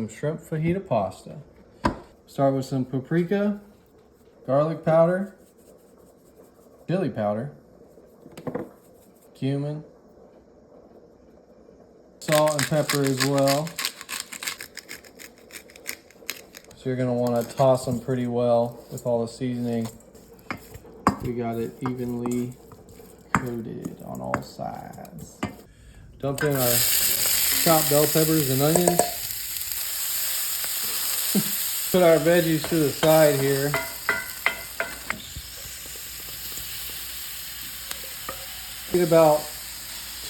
Some shrimp fajita pasta. Start with some paprika, garlic powder, chili powder, cumin, salt and pepper as well. So you're gonna wanna toss them pretty well with all the seasoning. We got it evenly coated on all sides. Dump in our chopped bell peppers and onions. Put our veggies to the side here. Get about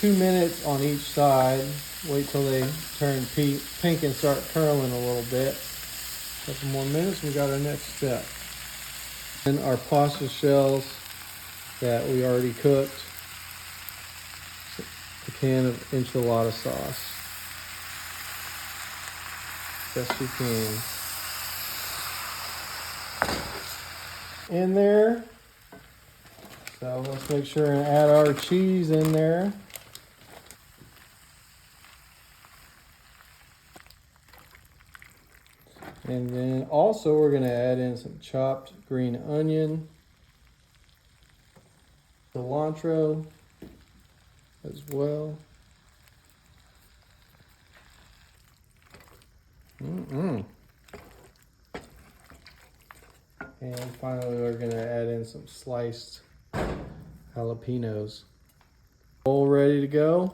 2 minutes on each side. Wait till they turn pink and start curling a little bit. A couple more minutes, we got our next step. And our pasta shells that we already cooked. A can of enchilada sauce. Best you can. In there. So let's make sure and add our cheese in there. And then also we're gonna add in some chopped green onion, cilantro as well. And finally we're gonna add in some sliced jalapenos. All ready to go.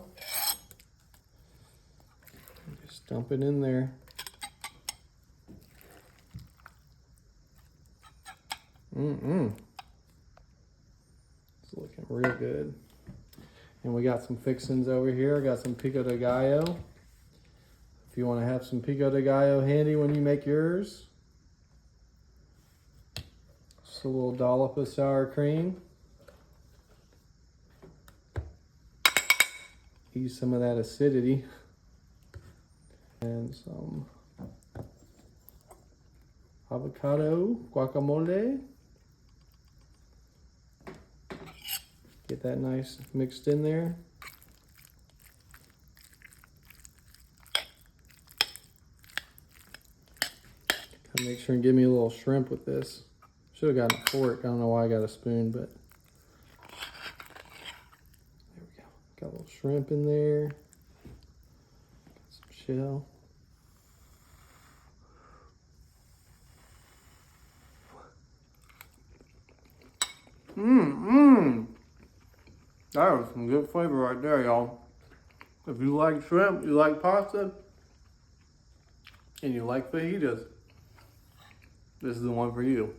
Just dump it in there. It's looking real good. And we got some fixings over here. I got some pico de gallo. If you want to have some pico de gallo handy when you make yours. Just a little dollop of sour cream. Ease some of that acidity. And some avocado guacamole. Get that nice mixed in there. Make sure and give me a little shrimp with this. Should have gotten a fork. I don't know why I got a spoon, but there we go. Got a little shrimp in there. Some shell. That was some good flavor right there, y'all. If you like shrimp, you like pasta, and you like fajitas, this is the one for you.